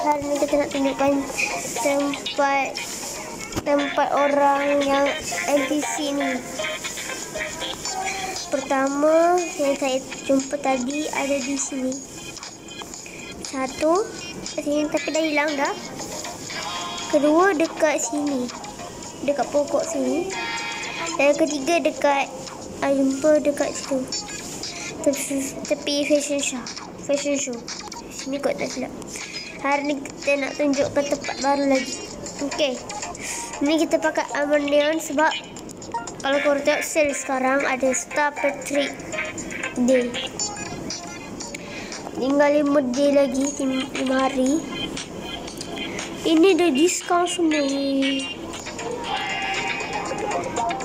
Hari ni kita nak tunjukkan tempat orang yang NPC ni. Pertama yang saya jumpa tadi ada di sini. Satu kat sini tapi dah hilang dah. Kedua dekat sini, dekat pokok sini. Dan yang ketiga dekat jumpa dekat situ. Tepi fashion show. Sini kot tak silap. Hari ni kita nak tunjukkan tempat baru lagi. Okey. Ni kita pakai armor neon sebab kalau korang tengok sale sekarang ada Star Patrick Day. Tinggal 5 day lagi, 5 hari. Ini ada diskaun semua ni.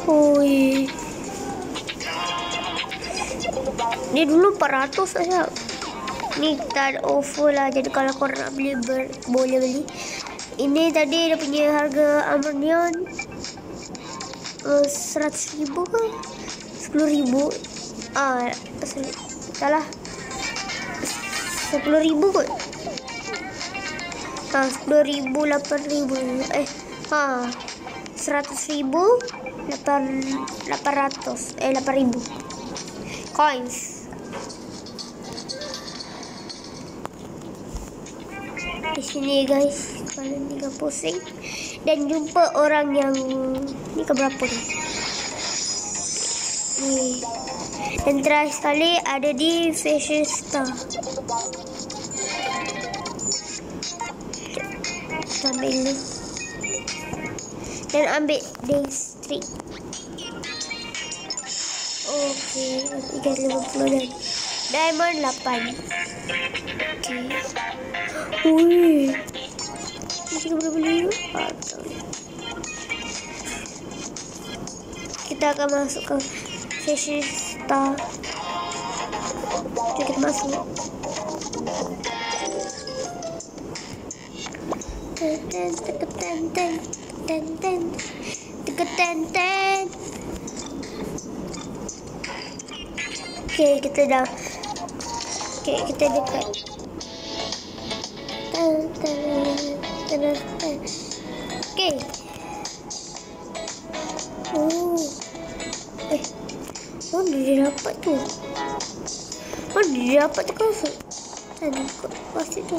Oi. Ni dulu 400 saja. Ni tak ada offer lah. Jadi kalau korang nak beli boleh beli. Ini tadi dia punya harga armor neon 100,000 ke 10,000. Salah 10,000 kot. 10,000 8,000 100,000 8,000 coins. Di sini guys, kalian tinggal pusing dan jumpa orang yang ni ke berapa ni? Ni. Dan terakhir sekali ada di Fashion Star. Ambil ni. Dan ambil Day Street. Okey, 350 dan Diamond 8. Okey. Ui. Kita boleh beli ke? Kita akan masuk ke Fashion Star. Jom kita masuk. Okey, kita dah. Okey, kita dekat. Okey. Mana dia dapat tu? Mana dia dapat tu kasut? Tadi kot plastik tu.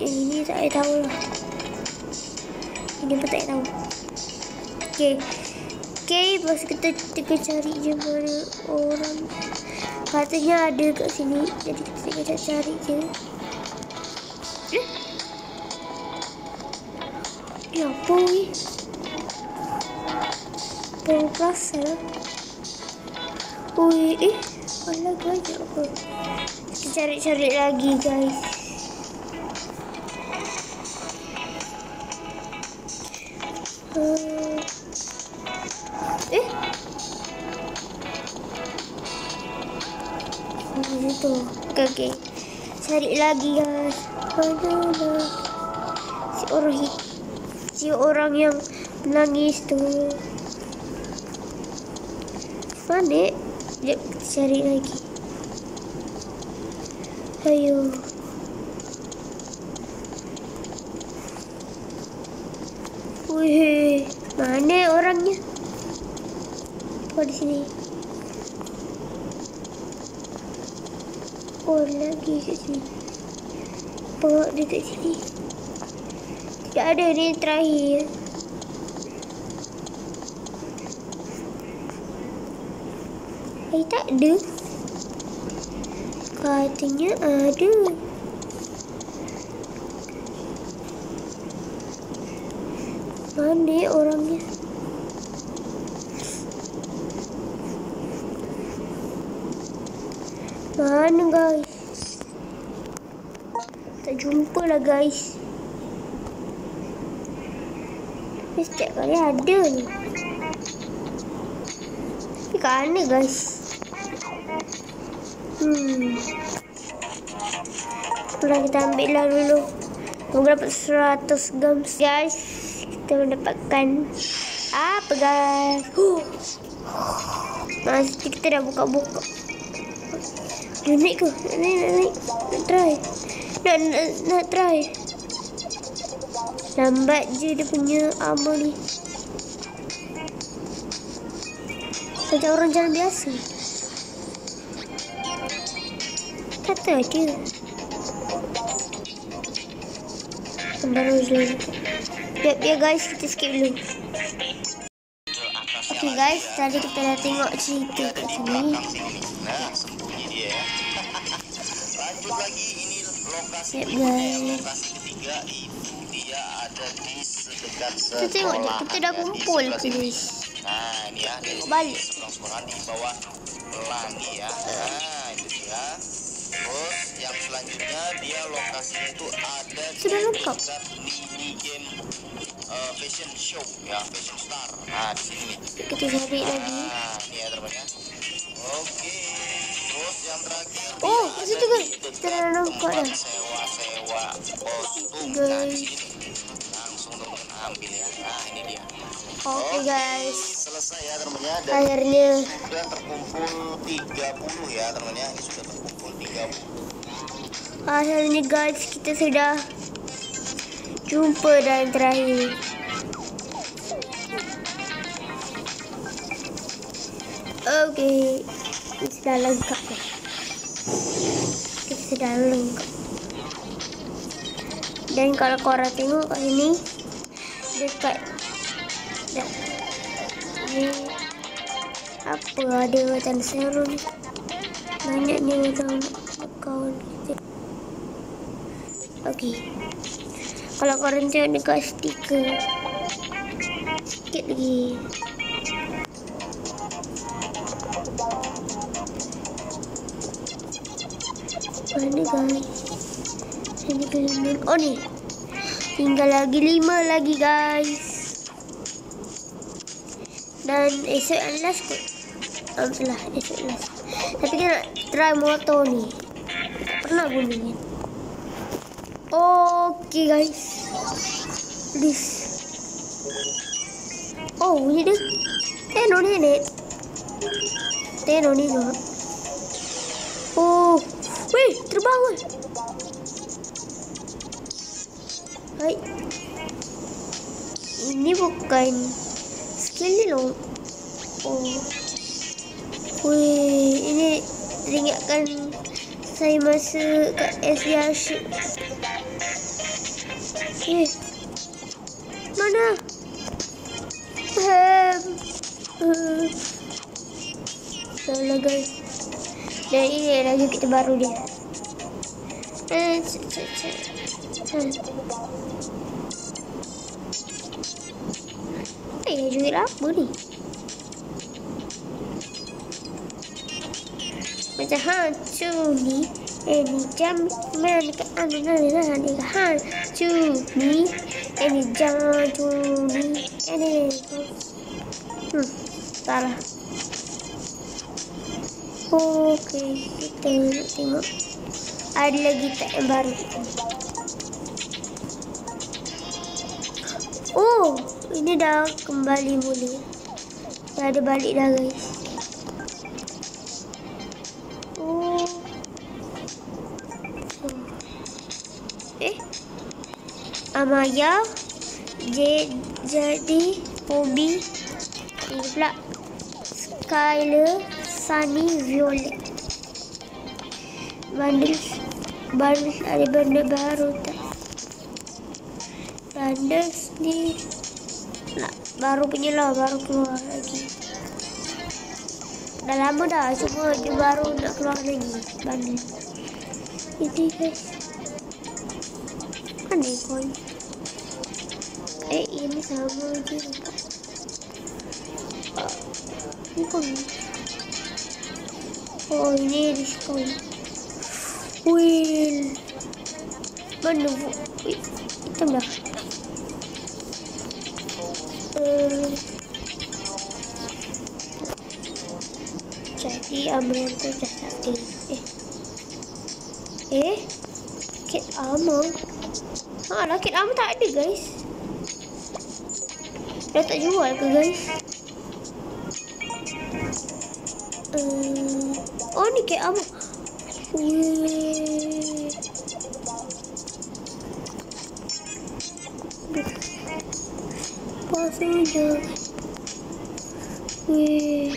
Ini tak saya tahu lah. Ini pun tak tahu. Okey. Okey, lepas kita cari je mana orang. Katanya ada kat sini. Jadi kita cari je. Ya apa ni? Perasa. Ui, alah gajah apa? Kita cari lagi guys. Itu. Okey. Cari lagi guys. Mana si orang yang menangis tu. Mana? Jom cari lagi. Ayo. Wih, mana orangnya? Oh, di sini. Oh, lagi kat sini. Oh, dekat sini. Tidak ada, ni terakhir. Tak ada. Katanya ada. Mana orangnya? Mana guys? Tak jumpa lah guys. Setiap kali ada ni. Ni kat mana guys? Itulah kita ambil lah dulu. Kita dapat 100 grams guys. Kita mendapatkan apa guys? Masih kita dah buka-buka. Naik ke? Naik. Nak try. Nak try. Lambat je dia punya armor ni. Macam orang jalan biasa. Kata je. Baru dulu. Ya guys, kita skip dulu. Okay guys, tadi kita dah tengok cerita kat sini. Nah, sembunyi dia ya. Lanjut lagi, ini lokasi Yep, lokasi ketiga. Dia ada di sedekat sekolah. Kita tengok je, kita dah kumpul ke guys. Nah, ini ya, dari Balik. seberang di bawah pelangi ya. Nah, itu dia. Terus yang selanjutnya dia lokasinya itu ada Sudah di lengkap. dekat mini game fashion show ya, fashion star. Nah, di sini nih. Kita cari lagi. Nah, ini ya teman-teman. Oke. Terus yang terakhir. Oh, di situ guys. Kita dah nampak dah. Sewa kostum. Guys. Nah, di sini. Langsung teman-teman ambil ya. Nah, ini dia. Oke guys. Selesai ya teman-teman ya. Dan Akhirnya sudah terkumpul 30 ya teman-teman ya. Ini sudah terkumpul 30. Akhirnya guys, kita sudah jumpa dan terakhir. Okey, kita sudah lengkap dah. Kita sudah lengkap. Dan kalau korang tengok kat sini, dekat ni apa ada macam serum. Banyak ni macam kawan kita. Okey. Kalau korang tengok dekat stiker, sikit lagi. Mana guys? Sini kelima. Oh ni. Tinggal lagi 5 lagi guys. Dan esok yang last kot. Itulah esok last. Tapi kita nak try motor ni. Tak pernah guna ni. Okay guys. This. Oh bunyi dia. Tengok nenek. Tengok nenek. Oh. Weh, terbang kan? Baik. Ini bukan skill ni loh. Oh. Weh, ini teringatkan saya masa kat SDR Ship. Mana? Salah guys. Dan ini lagi kita baru dia. Jual apa ni? Macam hantu ni. Ini jam mana ke anu ni hantu ni. Ini jantu ni. Ini. Salah. Okey, kita nak tengok. Ada lagi tak yang baru? Oh, ini dah kembali mula. Dah ada balik dah guys. Oh. Amaya jadi Bobby. Ini pula Skyler, Sunny, Violet. Bundles ada benda baru tak? Bundles ni baru punya lah, baru keluar lagi. Dah lama dah, cuma dia baru nak keluar lagi bundles. Ini guys. Mana coin? Ini sama je. Ini coin. Oh, ini diskon. Wheel. Mana bu? Hitam dah. Jadi Amron tu dah tak ada. Kit armor. Lah kit armor tak ada guys. Dah tak jual ke guys? Oh ni kit armor. kosong jangan. Weh.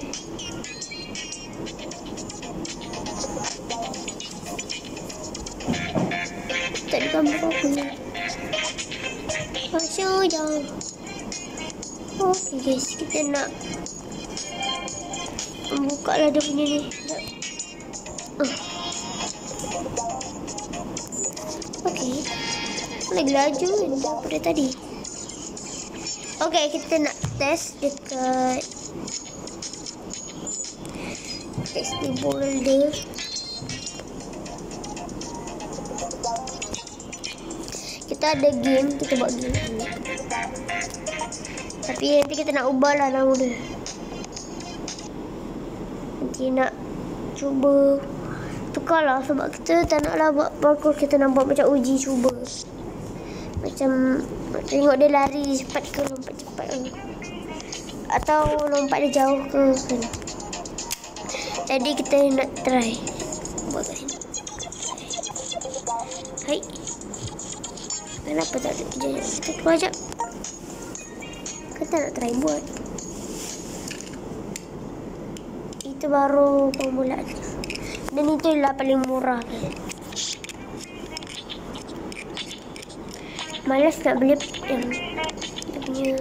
Tak ada gambar apa ni. Kosong jangan. Okay guys, kita nak buka lah dia punya ni. Okay, lagi laju kan daripada tadi. Okay, kita nak test dekat SD Boulder. Kita ada game, kita buat game ni. Tapi nanti kita nak ubah lah nama dia. Nanti nak cuba tukar lah sebab kita tak naklah buat parkour, kita nak buat macam uji cuba. Macam tengok dia lari cepat ke lompat cepat ke. Atau lompat dia jauh ke. Jadi kita nak try buat kat sini. Hai. Kenapa tak ada kejap? Kita keluar sekejap. Kita nak try buat. Itu baru permulaan. Dan itu lah paling murah. Malas nak beli yang dia punya.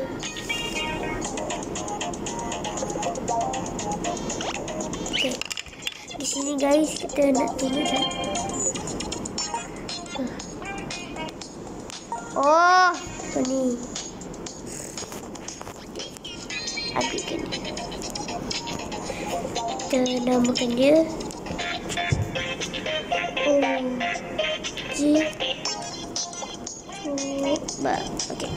Okay. Di sini guys kita nak tengok je. Oh, ni. Ambilkan ni. Kita namakan dia. Coba. Okay.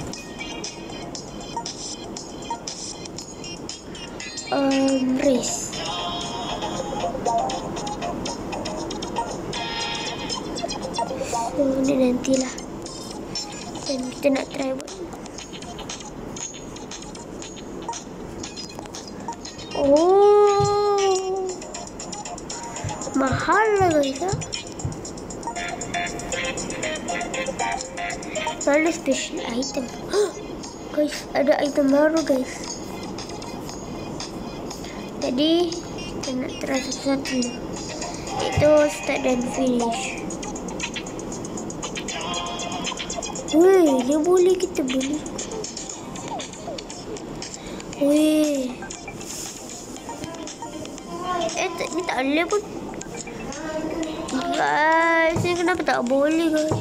Race. Ni nantilah. Dan kita nak try buat. Oh, mahal lah guys. Ada special item. Guys, ada item baru guys. Jadi kita nak try satu-satu. Itu start dan finish. Weh, dia boleh, kita boleh. Weh. Ni tak boleh pun. Guys, ni kenapa tak boleh guys?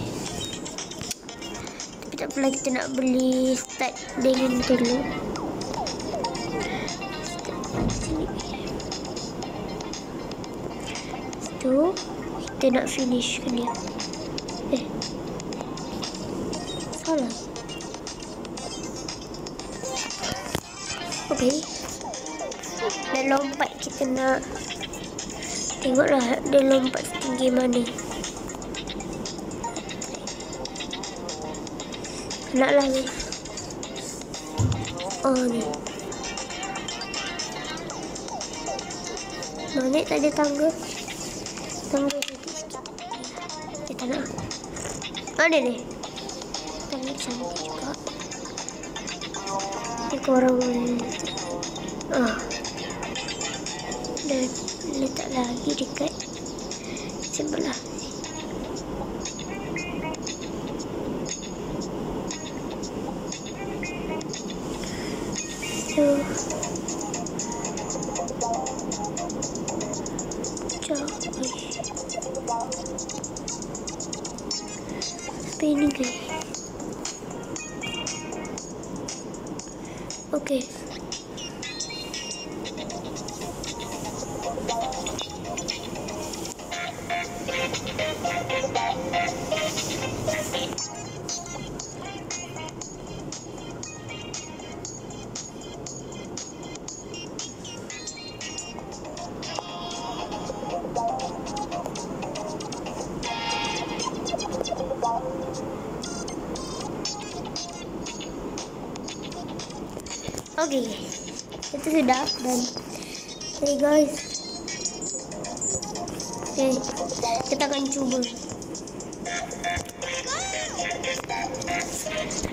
Tapi tak apalah, kita nak beli start dengan dulu. Sini. Tu, kita nak finish kan dia. Salah. Okay. Dan lompat kita nak tengoklah dia lompat setinggi mana. Naklah ni. Oh ni. Mana tak ada tangga. Tangga sikit-sikit. Kita nak. Mana ni? Tangga cantik juga. Ni korang boleh. Dan letak lagi dekat sebelah. So, spinning guys. Okay. Okay, itu sudah dan hey guys, okay, kita akan coba.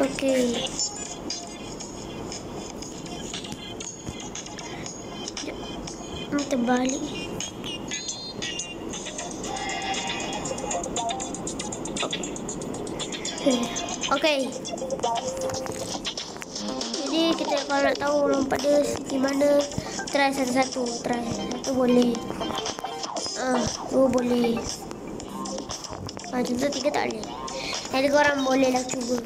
Okay, kita balik. Okay. Jadi kita kalau nak tahu lompat dia gimana, try satu-satu. Try satu boleh. Dua boleh. Contoh 3 tak boleh. Jadi korang boleh lah cuba.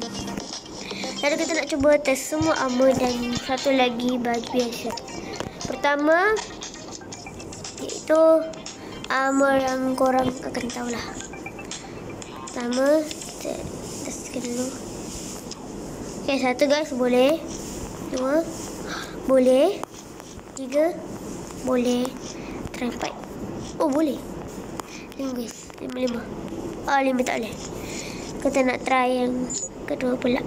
Jadi kita nak cuba test semua armor dan satu lagi baju biasa. Pertama, iaitu armor yang korang akan tahulah. Pertama, kita testkan dulu. Okay, 1 guys boleh. 2 boleh. 3 boleh. Try 4. Oh boleh. 5 guys. 5. 5 tak boleh. Kita nak try yang kedua pula.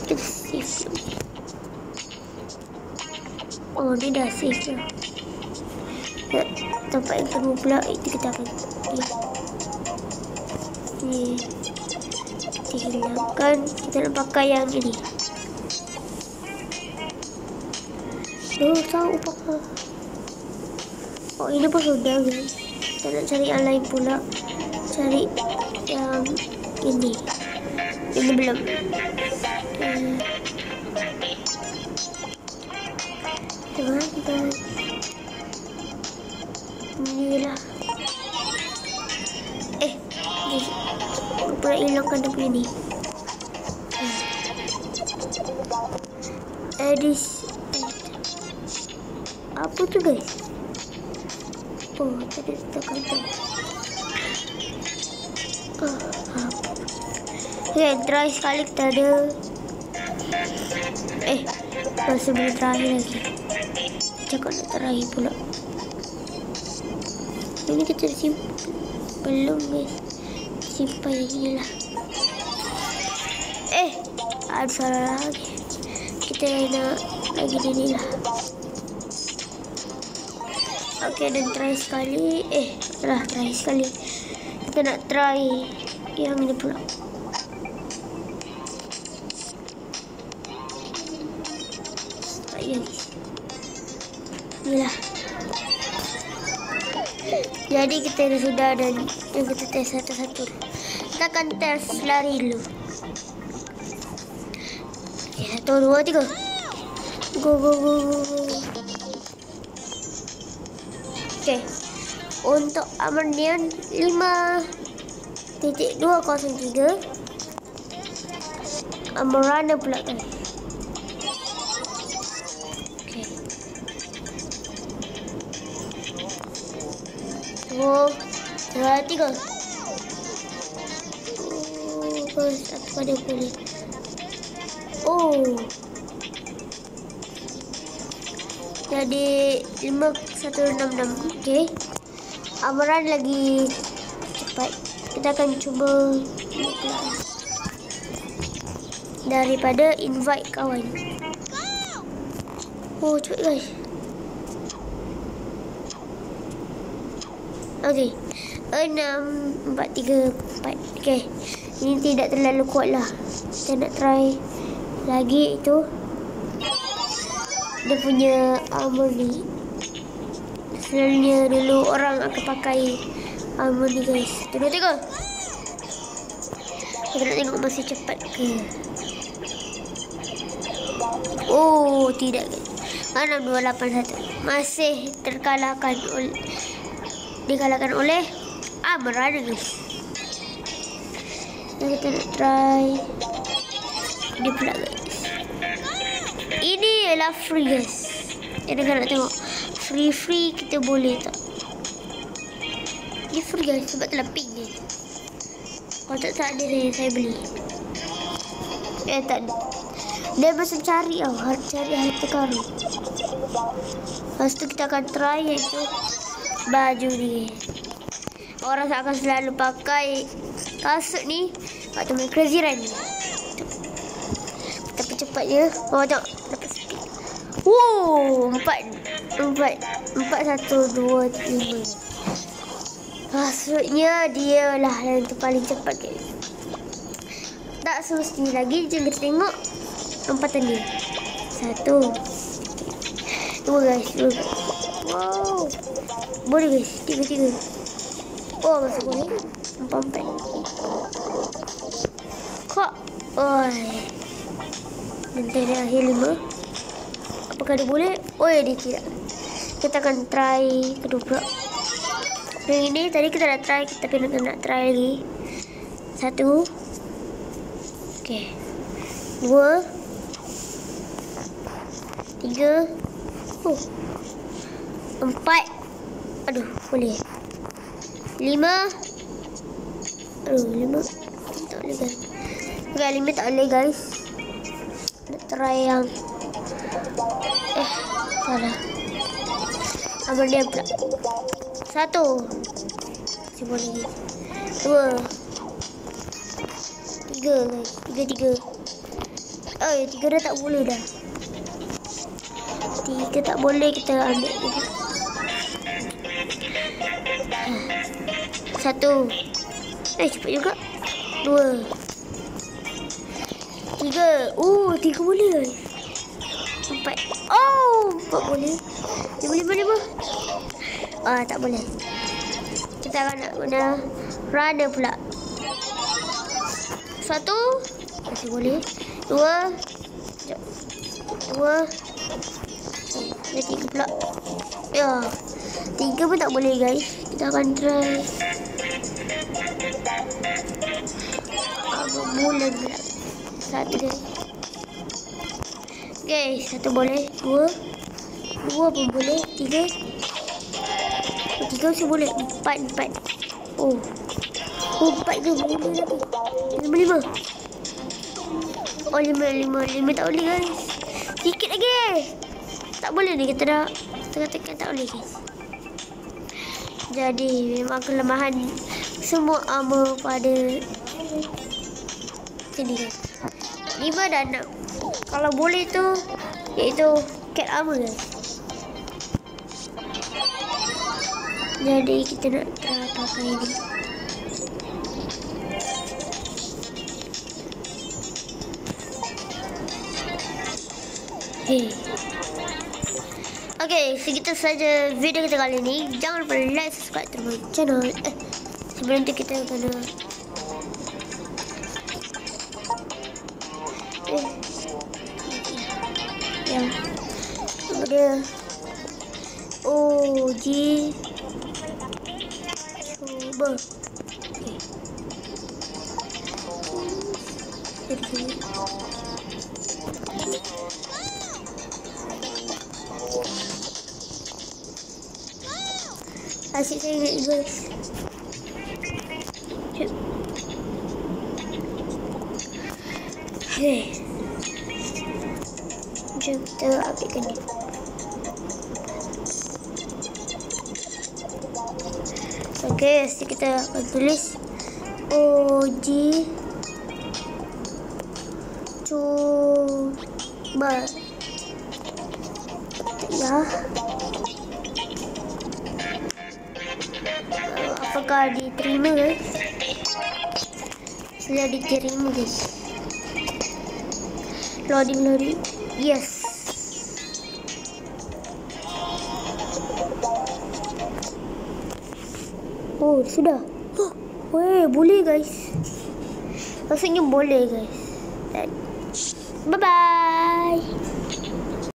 Kita save dulu. Oh ni dah save lah. Tempat yang kedua pula itu kita akan ni kita hilangkan. Kita nak pakai yang ini. Tahu pakai. Oh ini pun sudah guys. Kita nak cari yang lain pula. Cari yang ini. Ini belum. Teman-teman. Inilah. Lupa nak hilangkan dia punya ni. Apa tu guys? Oh, tadi tekan tu. Okay, try sekali kita ada. Masih belum terakhir lagi. Cakap nak terakhir pula. Ini kita simpan. Belum guys. Simpan yang ni lah. Ada salah lagi. Kita nak lagi ni lah. Okay, dan try sekali. Try sekali. Kita nak try yang ini pula. Inilah. Jadi kita dah sudah dan kita test satu-satu. Kita akan test lari dulu. Okay, 1, 2, 3. Go. Okay. Untuk amunian 5.203. Amorana pula kan. Oh, 2, 3. Satu pada boleh. Jadi 5166. Okay. Amaran lagi cepat. Kita akan cuba daripada invite kawan. Cepat guys. Okay. 6, 4, 3, 4. Okay. Ini tidak terlalu kuat lah. Kita nak try lagi itu. Dia punya armor ni. Selalunya dulu orang akan pakai armor ni guys. 1, 2, 3. Kita nak tengok masih cepat ke. Tidak guys. 6281. Masih dikalahkan oleh Amarana guys. Dan kita nak try dia pula guys. Ini ialah free guys. Jadi kalau nak tengok free kita boleh tak? Ini free guys sebab telah pink ni. Kalau tak ada saya beli. Tak ada. Dia macam cari harta karun. Lepas tu kita akan try iaitu baju ni. Orang akan selalu pakai kasut ni waktu main Crazy Run ni. Tapi cepatnya. Tengok. Dapat speed. 4, 1, 2, 5. Maksudnya dia lah yang paling cepat guys. Tak semestinya lagi. Jangan kita tengok lompatan dia. 1, Dua guys. Wow. Boleh guys. Tiga. Oh, masuk boleh. Empat. Kok. Oi. Nanti dah akhir 5. Apakah dia boleh? Oh ya, dia tidak. Kita akan try kedua pula. Yang ini tadi kita dah try. Tapi nak try lagi. 1. Okay. 2. 3. 4. Aduh, boleh. 5. Aduh, 5. Tak boleh guys. Okay, 5 tak boleh guys. Nak try yang salah. Abang dia pula. 1. Masih boleh guys. 2. 3 guys. 3. Oh, 3 dah tak boleh dah. 3 tak boleh, kita ambil dulu. 1. Cepat juga. 2. 3. 3 boleh guys. 4. 4 boleh. 5. Tak boleh. Kita akan nak guna runner pula. 1. Masih boleh. 2. 2. 3 pula. Ya. 3 pun tak boleh guys. Kita akan try. Agak bulan pula. 1 guys. Guys, 1 boleh. 2 pun boleh. 3 masih boleh. 4. 4 ke boleh lagi. 5. 5 tak boleh guys. Sikit lagi. Tak boleh ni, kita dah tengah-tengah tak boleh guys. Jadi memang kelemahan semua armor pada sini guys. 5 dan 6. Kalau boleh tu iaitu cat armor guys. Jadi kita nak try pakai ini. Okay, segitu saja video kita kali ini. Jangan lupa like, subscribe terus channel. Sebelum tu kita kena ya. Dia OG cuba. Asyik saya ingat guys. Jom kita ambilkan ni. Okay, kita akan tulis OG cuba. Ya. Apakah diterima guys? Sudah diterima guys. Loading. Yes. Oh, sudah. Weh, boleh guys. Maksudnya boleh guys. Bye bye.